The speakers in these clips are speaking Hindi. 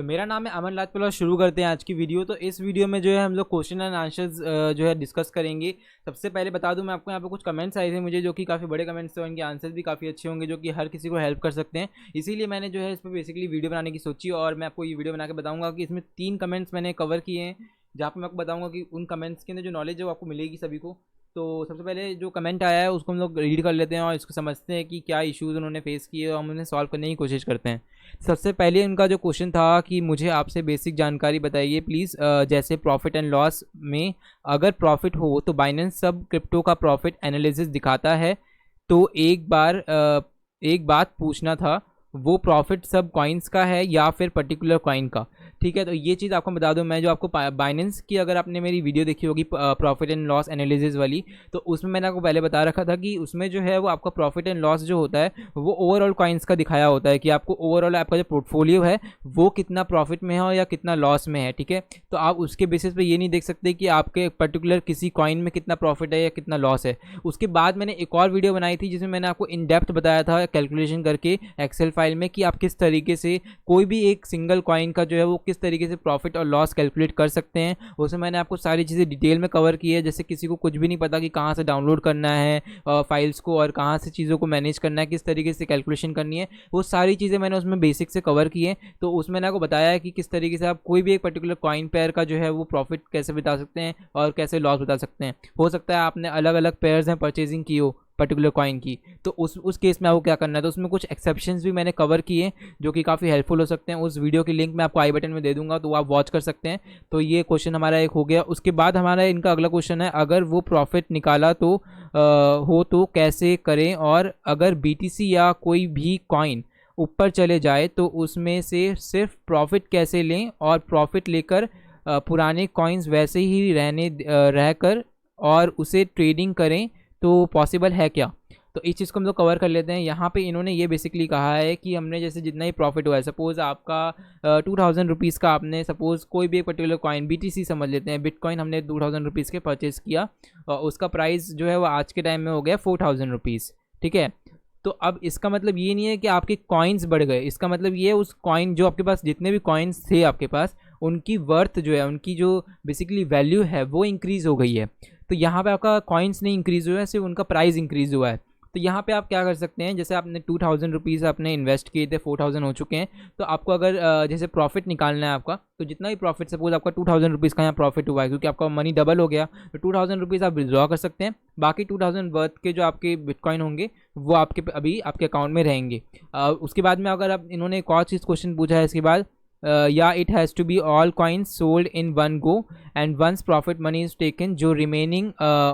तो मेरा नाम है अमन लाजपत और शुरू करते हैं आज की वीडियो। तो इस वीडियो में जो है हम लोग क्वेश्चन एंड आंसर्स जो है डिस्कस करेंगे। सबसे पहले बता दूं मैं आपको, यहाँ पे कुछ कमेंट्स आए थे मुझे जो कि काफ़ी बड़े कमेंट्स थे, उनके आंसर्स भी काफ़ी अच्छे होंगे जो कि हर किसी को हेल्प कर सकते हैं। इसीलिए मैंने जो है इस पर बेसिकली वीडियो बनाने की सोची और मैं आपको ये वीडियो बना के बताऊँगा कि इसमें 3 कमेंट्स मैंने कवर किए हैं, जहाँ पर मैं आपको बताऊँगा कि उन कमेंट्स के अंदर जो नॉलेज है वो आपको मिलेगी सभी को। तो सबसे पहले जो कमेंट आया है उसको हम लोग रीड कर लेते हैं और इसको समझते हैं कि क्या इश्यूज़ उन्होंने फेस किए और हम उन्हें सॉल्व करने की कोशिश करते हैं। सबसे पहले उनका जो क्वेश्चन था कि मुझे आपसे बेसिक जानकारी बताइए प्लीज़, जैसे प्रॉफिट एंड लॉस में अगर प्रॉफिट हो तो बाइनेंस सब क्रिप्टो का प्रॉफिट एनालिसिस दिखाता है। तो एक बात पूछना था, वो प्रॉफिट सब कॉइन्स का है या फिर पर्टिकुलर कॉइन का? ठीक है, तो ये चीज़ आपको बता दूं, मैं जो आपको बाइनेंस की अगर आपने मेरी वीडियो देखी होगी प्रॉफिट एंड लॉस एनालिसिस वाली, तो उसमें मैंने आपको पहले बता रखा था कि उसमें जो है वो आपका प्रॉफिट एंड लॉस जो होता है वो ओवरऑल कॉइन्स का दिखाया होता है कि आपको ओवरऑल आपका जो पोर्टफोलियो है वो कितना प्रॉफिट में है या कितना लॉस में है। ठीक है, तो आप उसके बेसिस पे ये नहीं देख सकते कि आपके पर्टिकुलर किसी कॉइन में कितना प्रॉफिट है या कितना लॉस है। उसके बाद मैंने एक और वीडियो बनाई थी जिसमें मैंने आपको इन डेप्थ बताया था कैलकुलेशन करके एक्सेल फाइल में कि आप किस तरीके से कोई भी एक सिंगल कॉइन का जो है वो किस तरीके से प्रॉफिट और लॉस कैलकुलेट कर सकते हैं। उसमें मैंने आपको सारी चीज़ें डिटेल में कवर की है। जैसे किसी को कुछ भी नहीं पता कि कहाँ से डाउनलोड करना है फाइल्स को और कहाँ से चीज़ों को मैनेज करना है, किस तरीके से कैलकुलेशन करनी है, वो सारी चीज़ें मैंने उसमें बेसिक से कवर की है। तो उसमें मैंने आपको बताया है कि किस तरीके से आप कोई भी एक पर्टिकुलर कॉइन पेयर का जो है वो प्रॉफिट कैसे बता सकते हैं और कैसे लॉस बता सकते हैं। हो सकता है आपने अलग अलग पेयर्स हैं परचेजिंग की हो पर्टिकुलर कॉइन की, तो उस केस में आपको क्या करना है। तो उसमें कुछ एक्सेप्शंस भी मैंने कवर किए जो कि काफ़ी हेल्पफुल हो सकते हैं। उस वीडियो की लिंक मैं आपको आई बटन में दे दूंगा, तो आप वॉच कर सकते हैं। तो ये क्वेश्चन हमारा एक हो गया। उसके बाद हमारा इनका अगला क्वेश्चन है, अगर वो प्रॉफिट निकाला तो हो तो कैसे करें, और अगर BTC या कोई भी कॉइन ऊपर चले जाए तो उसमें से सिर्फ प्रॉफिट कैसे लें और प्रॉफिट लेकर पुराने कॉइन्स वैसे ही रहकर और उसे ट्रेडिंग करें तो पॉसिबल है क्या? तो इस चीज़ को हम लोग कवर कर लेते हैं। यहाँ पे इन्होंने ये बेसिकली कहा है कि हमने जैसे जितना ही प्रॉफिट हुआ है, सपोज़ आपका 2000 रुपीज़ का आपने सपोज़ कोई भी एक पर्टिकुलर कॉइन BTC समझ लेते हैं, बिटकॉइन हमने 2000 रुपीज़ के परचेज़ किया और उसका प्राइस जो है वो आज के टाइम में हो गया 4000 रुपीज़। ठीक है, तो अब इसका मतलब ये नहीं है कि आपके कॉइन्स बढ़ गए, इसका मतलब ये उस कॉइन जो आपके पास जितने भी कॉइन्स थे आपके पास उनकी वर्थ जो है, उनकी जो बेसिकली वैल्यू है वो इंक्रीज़ हो गई है। तो यहाँ पे आपका कॉइन्स नहीं इंक्रीज़ हुआ है, सिर्फ उनका प्राइस इंक्रीज़ हुआ है। तो यहाँ पे आप क्या कर सकते हैं, जैसे आपने 2000 रुपीज़ आपने इन्वेस्ट किए थे, 4000 हो चुके हैं, तो आपको अगर जैसे प्रॉफिट निकालना है आपका, तो जितना भी प्रॉफिट सपोज आपका 2000 रुपीज़ का यहाँ प्रॉफिट हुआ है क्योंकि आपका मनी डबल हो गया, तो 2000 रुपीज़ आप विड्रॉ कर सकते हैं। बाकी 2000 वर्थ के जो आपके बिटकॉइन होंगे वो आपके अभी आपके अकाउंट में रहेंगे। उसके बाद में अगर आप इन्होंने एक और चीज़ क्वेश्चन पूछा है इसके बाद, या it has to be all coins sold in one go and once profit money is taken, जो रिमेनिंग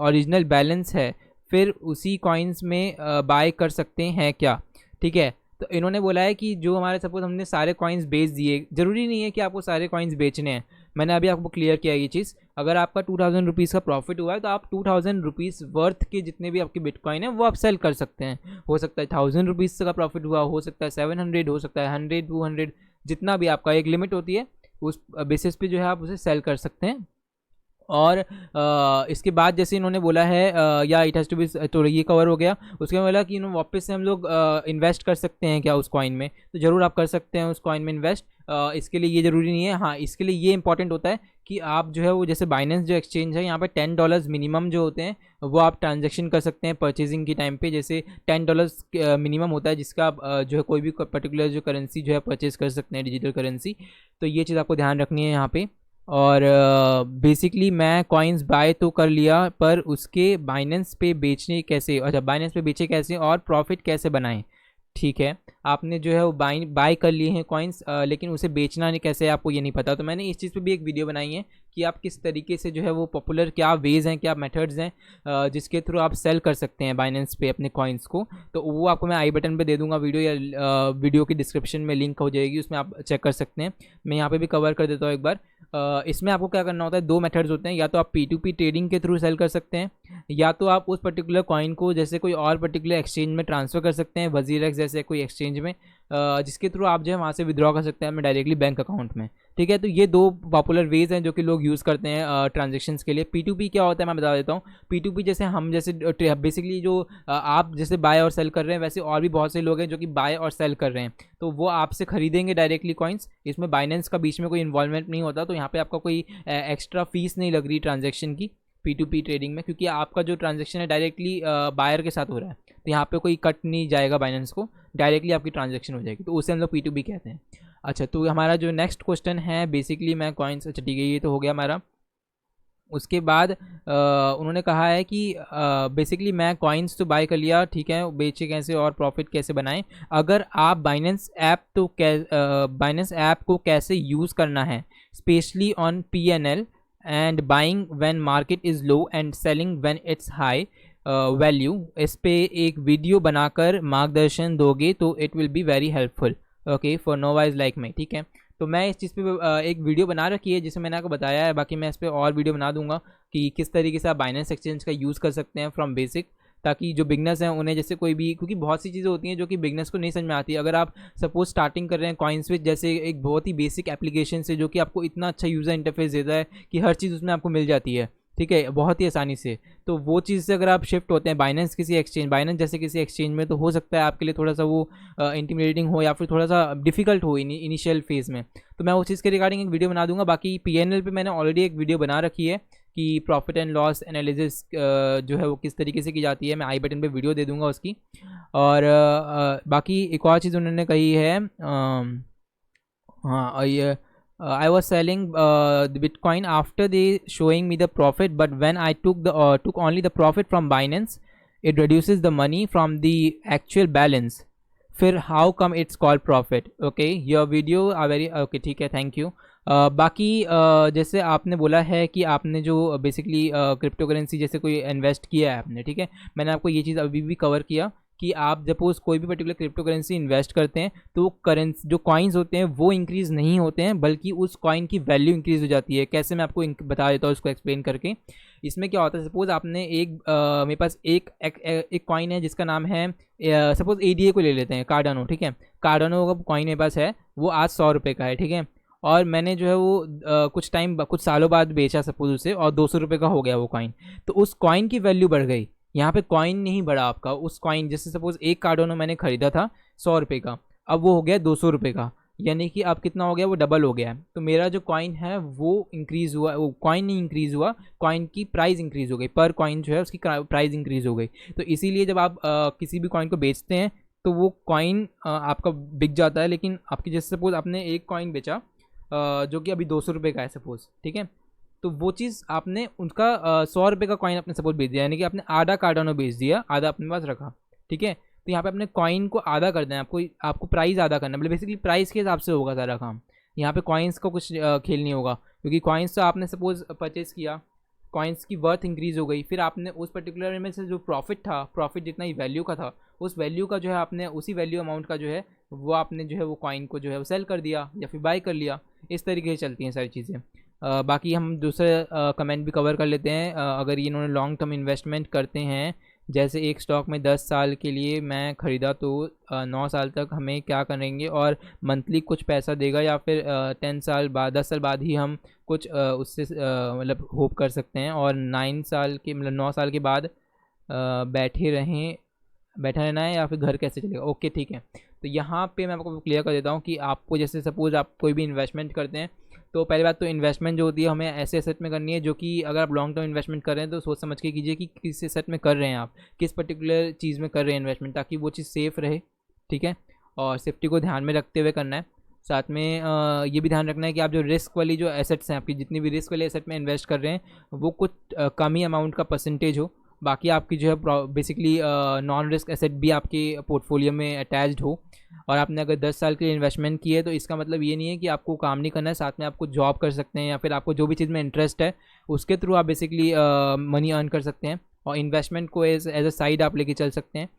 ओरिजिनल बैलेंस है फिर उसी कॉइन्स में बाय कर सकते हैं क्या? ठीक है, तो इन्होंने बोला है कि जो हमारे सपोज हमने सारे कॉइन्स बेच दिए, ज़रूरी नहीं है कि आपको सारे कॉइन्स बेचने हैं। मैंने अभी आपको क्लियर किया ये चीज़। अगर आपका 2000 रुपीज़ का प्रॉफिट हुआ है तो आप 2000 रुपीज़ वर्थ के जितने भी आपके बिटकॉइन है वो आप सेल कर सकते हैं। हो सकता है 1000 रुपीज़ का प्रॉफिट हुआ, हो सकता है 700, हो सकता है 100, 200, जितना भी आपका एक लिमिट होती है उस बेसिस पे जो है आप उसे सेल कर सकते हैं। और इसके बाद जैसे इन्होंने बोला है या इट हैज़ टू बी, तो ये कवर हो गया। उसके बाद बोला कि वापस से हम लोग इन्वेस्ट कर सकते हैं क्या उस कॉइन में, तो ज़रूर आप कर सकते हैं उस कॉइन में इन्वेस्ट। इसके लिए ये ज़रूरी नहीं है, हाँ इसके लिए ये इंपॉर्टेंट होता है कि आप जो है वो जैसे बाइनेंस जो एक्सचेंज है यहाँ पे $10 मिनिमम जो होते हैं वो आप ट्रांजैक्शन कर सकते हैं परचेजिंग के टाइम पे। जैसे $10 मिनिमम होता है जिसका आप जो है कोई भी पर्टिकुलर जो करेंसी जो है परचेज़ कर सकते हैं, डिजिटल करेंसी। तो ये चीज़ आपको ध्यान रखनी है यहाँ पे। और बेसिकली मैं कॉइन्स बाय तो कर लिया पर उसके बाइनेंस पे बेचने कैसे, अच्छा बाइनेंस पे बेचे कैसे और प्रॉफिट कैसे बनाएं? ठीक है, आपने जो है वो बाय कर लिए हैं कॉइन्स, लेकिन उसे बेचना नहीं कैसे आपको ये नहीं पता। तो मैंने इस चीज़ पे भी एक वीडियो बनाई है कि आप किस तरीके से जो है वो पॉपुलर क्या वेज़ हैं, क्या मेथड्स हैं जिसके थ्रू आप सेल कर सकते हैं बाइनेंस पे अपने कॉइन्स को। तो वो आपको मैं आई बटन पे दे दूंगा वीडियो, या वीडियो की डिस्क्रिप्शन में लिंक हो जाएगी, उसमें आप चेक कर सकते हैं। मैं यहाँ पे भी कवर कर देता हूँ एक बार। इसमें आपको क्या करना होता है, 2 मेथड्स होते हैं, या तो आप P2P ट्रेडिंग के थ्रू सेल कर सकते हैं, या तो आप उस पर्टिकुलर कॉइन को जैसे कोई और पर्टिकुलर एक्सचेंज में ट्रांसफ़र कर सकते हैं, वजीरेक्स जैसे कोई एक्सचेंज में, जिसके थ्रू आप जो है वहाँ से विड्रॉ कर सकते हैं अपने डायरेक्टली बैंक अकाउंट में। ठीक है, तो ये दो पॉपुलर वेज हैं जो कि लोग यूज़ करते हैं ट्रांजेक्शन्स के लिए। P2P क्या होता है मैं बता देता हूँ। P2P जैसे हम जैसे बेसिकली जो आप जैसे बाय और सेल कर रहे हैं, वैसे और भी बहुत से लोग हैं जो कि बाय और सेल कर रहे हैं, तो वो आपसे खरीदेंगे डायरेक्टली कॉइन्स। इसमें बाइनेंस का बीच में कोई इन्वॉल्वमेंट नहीं होता, तो यहाँ पे आपका कोई एक्स्ट्रा फीस नहीं लग रही ट्रांजेक्शन की P2P ट्रेडिंग में, क्योंकि आपका जो ट्रांजेक्शन है डायरेक्टली बायर के साथ हो रहा है, तो यहाँ पे कोई कट नहीं जाएगा बाइनेंस को, डायरेक्टली आपकी ट्रांजेक्शन हो जाएगी, तो उसे हम लोग P2P कहते हैं। अच्छा, तो हमारा जो नेक्स्ट क्वेश्चन है बेसिकली मैं कॉइन्स, अच्छा ठीक है ये तो हो गया हमारा। उसके बाद उन्होंने कहा है कि बेसिकली मैं कॉइन्स तो बाय कर लिया, ठीक है, बेचे कैसे और प्रॉफिट कैसे बनाएं। अगर आप बाइनेंस ऐप को कैसे यूज़ करना है, specially on PNL, and buying when market is low and selling when it's high value, इस पे एक वीडियो बनाकर मार्गदर्शन दोगे तो it will be very helpful, okay, for novice like me. ठीक है, तो मैं इस चीज़ पे एक वीडियो बना रखी है जिसमें मैंने आपको बताया है, बाकी मैं इस पर और वीडियो बना दूंगा कि किस तरीके से आप बाइनेंस एक्सचेंज का यूज़ कर सकते हैं फ्रॉम बेसिक, ताकि जो बिगनर्स हैं उन्हें जैसे कोई भी, क्योंकि बहुत सी चीज़ें होती हैं जो कि बिगनर्स को नहीं समझ में आती। अगर आप सपोज स्टार्टिंग कर रहे हैं कॉइनस्विच जैसे एक बहुत ही बेसिक एप्लीकेशन से, जो कि आपको इतना अच्छा यूज़र इंटरफेस देता है कि हर चीज़ उसमें आपको मिल जाती है, ठीक है, बहुत ही आसानी से, तो वो चीज़ से अगर आप शिफ्ट होते हैं बाइनेंस जैसे किसी एक्सचेंज में, तो हो सकता है आपके लिए थोड़ा सा वो इंटिमिडेटिंग हो या फिर थोड़ा सा डिफिकल्ट हो इनिशियल फेज़ में। तो मैं उस चीज़ के रिगार्डिंग एक वीडियो बना दूंगा। बाकी PNL पे मैंने ऑलरेडी एक वीडियो बना रखी है कि प्रॉफिट एंड लॉस एनालिसिस जो है वो किस तरीके से की जाती है, मैं आई बटन पे वीडियो दे दूंगा उसकी। और बाकी एक और चीज़ उन्होंने कही है, हाँ ये I was selling the Bitcoin after they showing me the profit, but when I took only the profit from Binance, it reduces the money from the actual balance. फिर how come it's called profit? Okay, your video are very okay, ठीक है, थैंक यू। बाकी जैसे आपने बोला है कि आपने जो बेसिकली क्रिप्टो करेंसी जैसे कोई इन्वेस्ट किया है आपने, ठीक है, मैंने आपको ये चीज़ अभी भी कवर किया कि आप सपोज कोई भी पर्टिकुलर क्रिप्टो करेंसी इन्वेस्ट करते हैं तो करेंसी जो कॉइन्स होते हैं वो इंक्रीज़ नहीं होते हैं, बल्कि उस कॉइन की वैल्यू इंक्रीज़ हो जाती है। कैसे, मैं आपको बता देता हूँ उसको एक्सप्लेन करके। इसमें क्या होता है, सपोज आपने मेरे पास एक कॉइन है जिसका नाम है, सपोज ADA को ले लेते हैं, कार्डानो, ठीक है, कार्डानो का कॉइन मेरे पास है, वो आज 100 रुपये का है, ठीक है, और मैंने जो है वो कुछ सालों बाद बेचा सपोज उसे, और 200 रुपये का हो गया वो कॉइन, तो उस कॉइन की वैल्यू बढ़ गई। यहाँ पे कॉइन नहीं बढ़ा आपका, उस कॉइन जैसे सपोज एक कार्डोनो मैंने खरीदा था 100 रुपये का, अब वो हो गया 200 रुपये का, यानी कि अब कितना हो गया, वो डबल हो गया है। तो मेरा जो कॉइन है वो इंक्रीज़ हुआ, वो कॉइन नहीं इंक्रीज़ हुआ, कॉइन की प्राइस इंक्रीज़ हो गई, पर कॉइन जो है उसकी प्राइस इंक्रीज़ हो गई। तो इसीलिए जब आप किसी भी कॉइन को बेचते हैं तो वो कॉइन आपका बिक जाता है, लेकिन आपकी जैसे सपोज आपने एक कॉइन बेचा जो कि अभी 200 रुपये का है सपोज, ठीक है, तो वो चीज़ आपने उनका 100 रुपये का कॉइन अपने सपोज बेच दिया, यानी कि आपने आधा कार्डानो बेच दिया, आधा अपने पास रखा, ठीक है, तो यहाँ पे अपने कॉइन को आधा कर देना है, आपको प्राइस आधा करना है, मतलब बेसिकली प्राइस के हिसाब से होगा सारा काम। यहाँ पे कॉइन्स का कुछ खेल नहीं होगा, क्योंकि कॉइन्स तो आपने सपोज परचेज़ किया, कॉइन्स की वर्थ इंक्रीज़ हो गई, फिर आपने उस पर्टिकुलर में से जो प्रॉफिट जितना ही वैल्यू का था, उस वैल्यू का जो है आपने उसी वैल्यू अमाउंट का जो है वो आपने जो है वो कॉइन को जो है वो सेल कर दिया या फिर बाय कर लिया। इस तरीके से चलती हैं सारी चीज़ें। बाकी हम दूसरे कमेंट भी कवर कर लेते हैं। अगर ये इन्होंने लॉन्ग टर्म इन्वेस्टमेंट करते हैं, जैसे एक स्टॉक में 10 साल के लिए मैं ख़रीदा तो 9 साल तक हमें क्या करेंगे, और मंथली कुछ पैसा देगा, या फिर 10 साल बाद ही हम कुछ उससे मतलब होप कर सकते हैं, और 9 साल के मतलब 9 साल के बाद बैठा रहना है, या फिर घर कैसे चलेगा। ओके ठीक है, तो यहाँ पे मैं आपको क्लियर कर देता हूँ कि आपको जैसे सपोज़ आप कोई भी इन्वेस्टमेंट करते हैं, तो पहली बात तो इन्वेस्टमेंट जो होती है हमें ऐसे एसेट में करनी है जो कि अगर आप लॉन्ग टर्म इन्वेस्टमेंट कर रहे हैं तो सोच समझ के कीजिए कि किस एसेट में कर रहे हैं, आप किस पर्टिकुलर चीज़ में कर रहे हैं इन्वेस्टमेंट, ताकि वो चीज़ सेफ़ रहे, ठीक है, और सेफ्टी को ध्यान में रखते हुए करना है। साथ में ये भी ध्यान रखना है कि आप जो रिस्क वाली जो एसेट्स हैं, आपकी जितनी भी रिस्क वाले एसेट में इन्वेस्ट कर रहे हैं, वो कुछ कम ही अमाउंट का परसेंटेज हो, बाकी आपकी जो है बेसिकली नॉन रिस्क एसेट भी आपके पोर्टफोलियो में अटैच्ड हो। और आपने अगर 10 साल के लिए इन्वेस्टमेंट की है तो इसका मतलब ये नहीं है कि आपको काम नहीं करना है, साथ में आपको जॉब कर सकते हैं, या फिर आपको जो भी चीज़ में इंटरेस्ट है उसके थ्रू आप बेसिकली मनी अर्न कर सकते हैं, और इन्वेस्टमेंट को एज अ साइड आप लेके चल सकते हैं।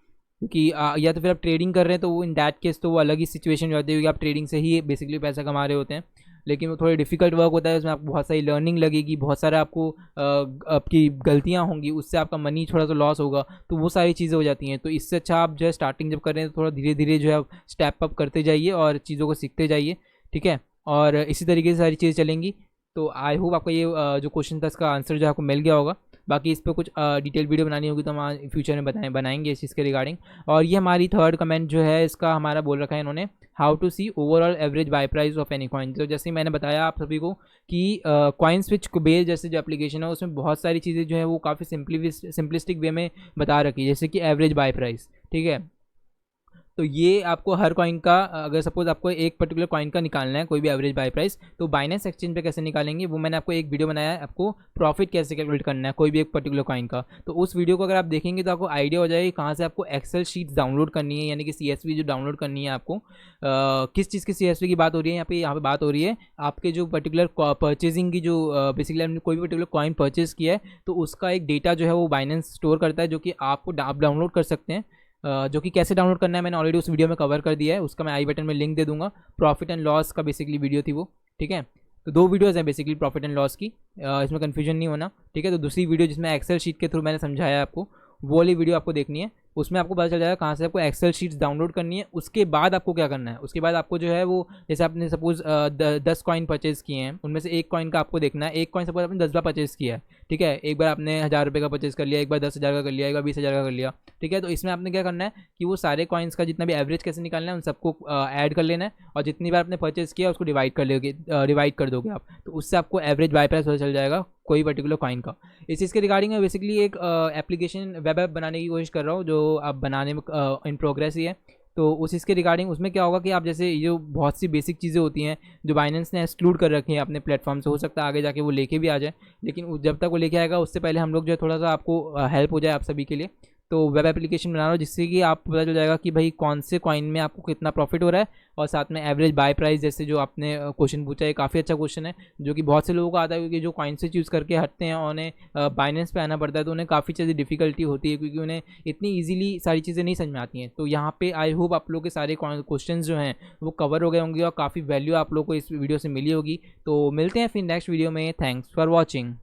क्योंकि या तो फिर आप ट्रेडिंग कर रहे हैं तो वो इन दैट केस तो वो अलग ही सिचुएशन हो जाती है, क्योंकि आप ट्रेडिंग से ही बेसिकली पैसा कमा रहे होते हैं। लेकिन वो थोड़ी डिफिकल्ट वर्क होता है, उसमें आपको बहुत सारी लर्निंग लगेगी, बहुत सारा आपको आपकी गलतियाँ होंगी, उससे आपका मनी थोड़ा सा लॉस होगा, तो वो सारी चीज़ें हो जाती हैं। तो इससे अच्छा आप जो है स्टार्टिंग जब कर रहे हैं तो थोड़ा धीरे धीरे जो है आप स्टेप अप करते जाइए और चीज़ों को सीखते जाइए, ठीक है। और इसी तरीके से सारी चीज़ें चलेंगी। तो आई होप आपको ये जो क्वेश्चन था इसका आंसर जो है आपको मिल गया होगा। बाकी इस पर कुछ डिटेल वीडियो बनानी होगी तो हम फ्यूचर में बनाएंगे इस चीज़ के रिगार्डिंग। और ये हमारी थर्ड कमेंट जो है इसका हमारा बोल रखा है इन्होंने, how to see overall average buy price of any coin. तो जैसे ही मैंने बताया आप सभी को कि कॉइन स्विच बेस जैसे जो एप्लीकेशन है उसमें बहुत सारी चीज़ें जो है वो काफ़ी सिंपलिस्टिक वे में बता रखी है, जैसे कि एवरेज बाय प्राइस, ठीक है। तो ये आपको हर कॉइन का, अगर सपोज आपको एक पर्टिकुलर कॉइन का निकालना है कोई भी एवरेज बाय प्राइस, तो बाइनेंस एक्सचेंज पे कैसे निकालेंगे वो मैंने आपको एक वीडियो बनाया है, आपको प्रॉफिट कैसे कैलकुलेट करना है कोई भी एक पर्टिकुलर कॉइन का। तो उस वीडियो को अगर आप देखेंगे तो आपको आइडिया हो जाएगी कहाँ से आपको एक्सेल शीट्स डाउनलोड करनी है, यानी कि CSV जो डाउनलोड करनी है आपको। किस चीज़ की CSV की बात हो रही है यहाँ पे बात हो रही है आपके जो पर्टिकुलर परचेजिंग की, जो बेसिकली आपने कोई भी पर्टिकुलर कॉइन परचेज किया है तो उसका एक डेटा जो है वो बाइनेंस स्टोर करता है, जो कि आप डाउनलोड कर सकते हैं। जो कि कैसे डाउनलोड करना है मैंने ऑलरेडी उस वीडियो में कवर कर दिया है, उसका मैं आई बटन में लिंक दे दूंगा। प्रॉफिट एंड लॉस का बेसिकली वीडियो थी वो, ठीक है। तो 2 वीडियोज़ हैं बेसिकली प्रॉफिट एंड लॉस की, इसमें कन्फ्यूजन नहीं होना, ठीक है। तो दूसरी वीडियो जिसमें एक्सेल शीट के थ्रू मैंने समझाया आपको, वो वाली वीडियो आपको देखनी है। उसमें आपको पता चल जाएगा कहाँ से आपको एक्सेल शीट्स डाउनलोड करनी है। उसके बाद आपको क्या करना है, उसके बाद आपको जो है वो, जैसे आपने सपोज 10 कॉइन परचेज़ किए हैं, उनमें से एक कॉइन का आपको देखना है। एक कॉइन सपोज आपने 10 बार परचेज़ किया है, ठीक है। एक बार आपने 1000 रुपये का परचेज़ कर लिया, एक बार 10,000 का कर लिया, एक बार 20,000 का कर लिया, ठीक है। तो इसमें आपने क्या करना है कि वो सारे कॉइन्स का जितना भी एवरेज कैसे निकालना है उन सबको ऐड कर लेना है, और जितनी बार आपने परचेज़ किया उसको डिवाइड कर दोगे आप, तो उससे आपको एवरेज बाय प्राइस पता चल जाएगा कोई पर्टिकुलर कॉइन का। इस चीज़ के रिगार्डिंग मैं बेसिकली एक एप्लीकेशन वेब ऐप बनाने की कोशिश कर रहा हूँ, जो आप बनाने में इन प्रोग्रेस ही है। तो उस चीज़ के रिगार्डिंग उसमें क्या होगा कि आप जैसे ये जो बहुत सी बेसिक चीज़ें होती हैं जो बाइनेंस ने एक्सक्लूड कर रखी हैं अपने प्लेटफॉर्म से, हो सकता है आगे जाके वो लेके भी आ जाए, लेकिन जब तक वो लेके आएगा उससे पहले हम लोग जो है थोड़ा सा आपको हेल्प हो जाए आप सभी के लिए। तो वेब एप्लीकेशन बना रहा हूँ जिससे कि आप पता चल जाएगा कि भाई कौन से कॉइन में आपको कितना प्रॉफिट हो रहा है, और साथ में एवरेज बाय प्राइस, जैसे जो आपने क्वेश्चन पूछा है काफ़ी अच्छा क्वेश्चन है, जो कि बहुत से लोगों को आता है, क्योंकि जो कॉइन से चूज़ करके हटते हैं और उन्हें बाइनेंस पे आना पड़ता है तो उन्हें काफ़ी चीज़ें डिफिकल्टी होती है, क्योंकि उन्हें इतनी ईजिली सारी चीज़ें नहीं समझ में आती हैं। तो यहाँ पे आई होप आप लोग के सारे क्वेश्चन जो हैं वो कवर हो गए होंगे और काफ़ी वैल्यू आप लोग को इस वीडियो से मिली होगी। तो मिलते हैं फिर नेक्स्ट वीडियो में। Thanks for watching.